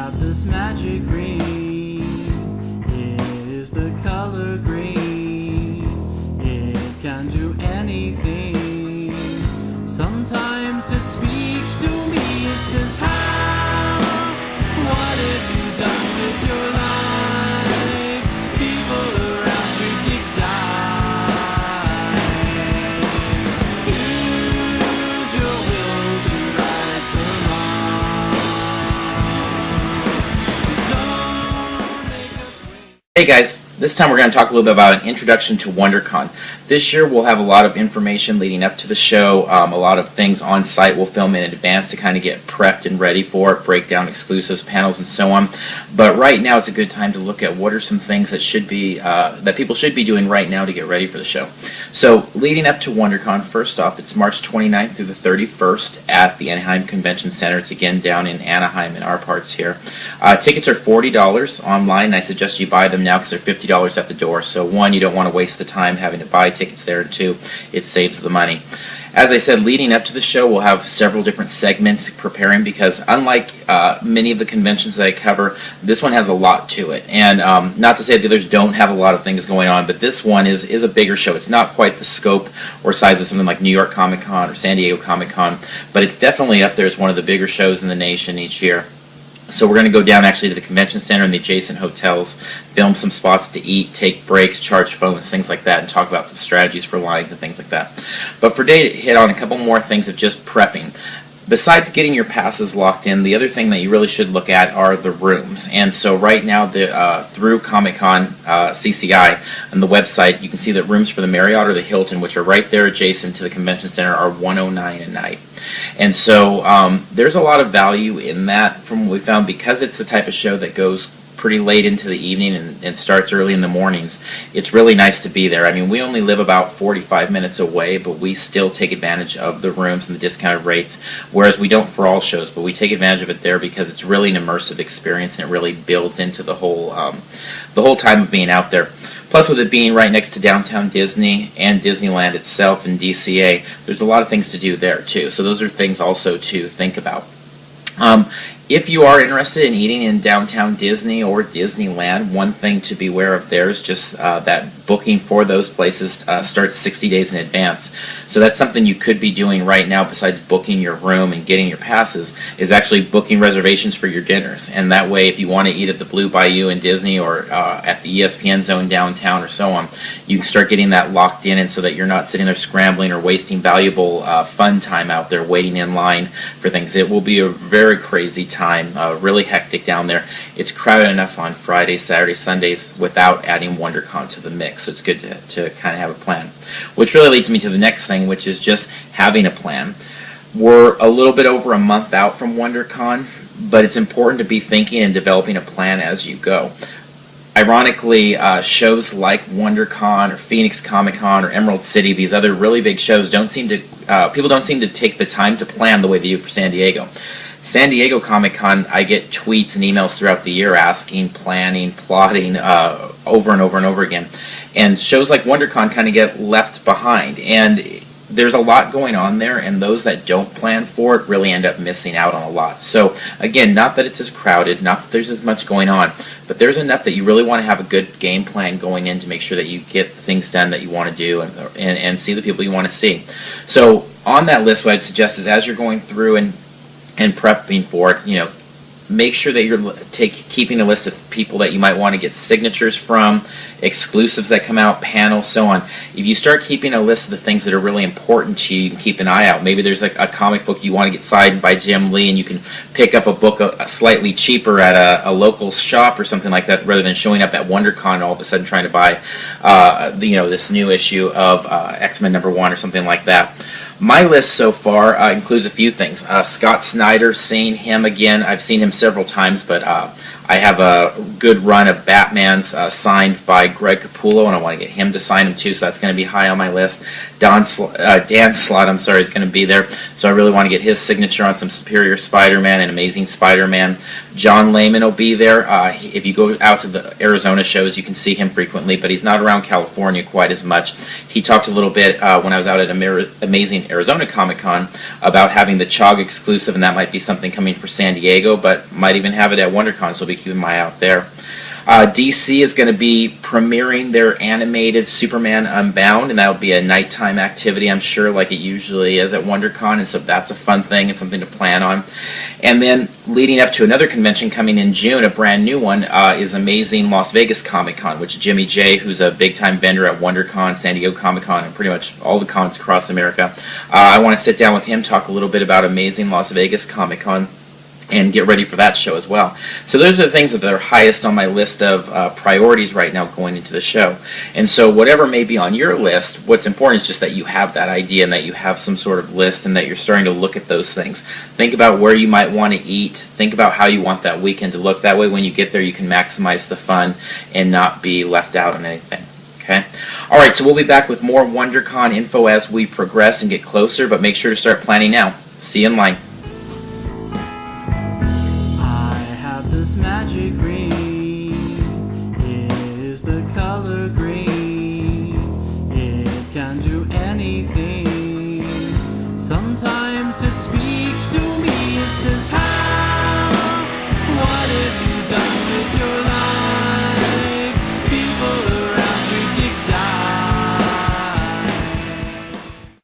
have this magic green. It is the color green. It can do anything. Sometimes it speaks to me. It says, how? What have you done with your life? People around you keep dying. Use your will to right the wrong. Don't make us wait. Hey guys, this time we're going to talk a little bit about an introduction to WonderCon. This year we'll have a lot of information leading up to the show, a lot of things on site we'll film in advance to kind of get prepped and ready for it, break down exclusives, panels, and so on. But right now it's a good time to look at what are some things that should be that people should be doing right now to get ready for the show. So leading up to WonderCon, first off, it's March 29th through the 31st at the Anaheim Convention Center. It's again down in Anaheim in our parts here. Tickets are $40 online, and I suggest you buy them now because they're $50 at the door. So one, you don't want to waste the time having to buy tickets there, and two, it saves the money. As I said, leading up to the show, we'll have several different segments preparing because unlike many of the conventions that I cover, this one has a lot to it. And not to say the others don't have a lot of things going on, but this one is a bigger show. It's not quite the scope or size of something like New York Comic Con or San Diego Comic Con, but it's definitely up there as one of the bigger shows in the nation each year. So we're going to go down actually to the convention center and the adjacent hotels, film some spots to eat, take breaks, charge phones, things like that, and talk about some strategies for lines and things like that. But for today, to hit on a couple more things of just prepping. Besides getting your passes locked in, the other thing that you really should look at are the rooms. And so right now, through Comic-Con CCI on the website, you can see that rooms for the Marriott or the Hilton, which are right there adjacent to the convention center, are $109 a night. And so there's a lot of value in that from what we found because it's the type of show that goes pretty late into the evening and starts early in the mornings. It's really nice to be there. I mean, we only live about 45 minutes away, but we still take advantage of the rooms and the discounted rates, whereas we don't for all shows, but we take advantage of it there because it's really an immersive experience and it really builds into the whole time of being out there. Plus, with it being right next to downtown Disney and Disneyland itself and DCA, there's a lot of things to do there too. So those are things also to think about. If you are interested in eating in downtown Disney or Disneyland, one thing to be aware of there is just that booking for those places starts 60 days in advance. So that's something you could be doing right now besides booking your room and getting your passes, is actually booking reservations for your dinners. And that way, if you want to eat at the Blue Bayou in Disney or at the ESPN Zone downtown or so on, you can start getting that locked in, and so that you're not sitting there scrambling or wasting valuable fun time out there waiting in line for things. It will be a very crazy time. Really hectic down there. It's crowded enough on Fridays, Saturdays, Sundays without adding WonderCon to the mix, so it's good to kind of have a plan. Which really leads me to the next thing, which is just having a plan. We're a little bit over a month out from WonderCon, but it's important to be thinking and developing a plan as you go. Ironically, shows like WonderCon or Phoenix Comic Con or Emerald City, these other really big shows, people don't seem to take the time to plan the way they do for San Diego. San Diego Comic Con, I get tweets and emails throughout the year asking, planning, plotting over and over and over again. And shows like WonderCon kind of get left behind. And there's a lot going on there, and those that don't plan for it really end up missing out on a lot. So again, not that it's as crowded, not that there's as much going on, but there's enough that you really want to have a good game plan going in to make sure that you get the things done that you want to do and see the people you want to see. So on that list, what I'd suggest is as you're going through and prepping for it, make sure that you're keeping a list of people that you might want to get signatures from, exclusives that come out, panels, so on. If you start keeping a list of the things that are really important to you, you can keep an eye out. Maybe there's like a comic book you want to get signed by Jim Lee, and you can pick up a book slightly cheaper at a local shop or something like that, rather than showing up at WonderCon and all of a sudden trying to buy this new issue of X-Men #1 or something like that. My list so far includes a few things. Scott Snyder, seeing him again. I've seen him several times, but I have a good run of Batmans signed by Greg Capullo, and I want to get him to sign them too, so that's going to be high on my list. Dan Slott, is going to be there, so I really want to get his signature on some Superior Spider-Man and Amazing Spider-Man. John Layman will be there. If you go out to the Arizona shows, you can see him frequently, but he's not around California quite as much. He talked a little bit when I was out at Amazing Arizona Comic-Con about having the Chog exclusive, and that might be something coming for San Diego, but might even have it at WonderCon, so I'll be keeping my eye out there. DC is going to be premiering their animated Superman Unbound, and that will be a nighttime activity, I'm sure, like it usually is at WonderCon, and so that's a fun thing and something to plan on. And then leading up to another convention coming in June, a brand new one, is Amazing Las Vegas Comic Con, which Jimmy J, who's a big-time vendor at WonderCon, San Diego Comic-Con, and pretty much all the cons across America. I want to sit down with him, talk a little bit about Amazing Las Vegas Comic Con, and get ready for that show as well. So those are the things that are highest on my list of priorities right now going into the show. And so whatever may be on your list, what's important is just that you have that idea and that you have some sort of list and that you're starting to look at those things. Think about where you might want to eat. Think about how you want that weekend to look. That way when you get there you can maximize the fun and not be left out on anything. Okay? Alright, so we'll be back with more WonderCon info as we progress and get closer, but make sure to start planning now. See you in line. This magic green, it is the color green, it can do anything. Sometimes it speaks to me, it says how, what if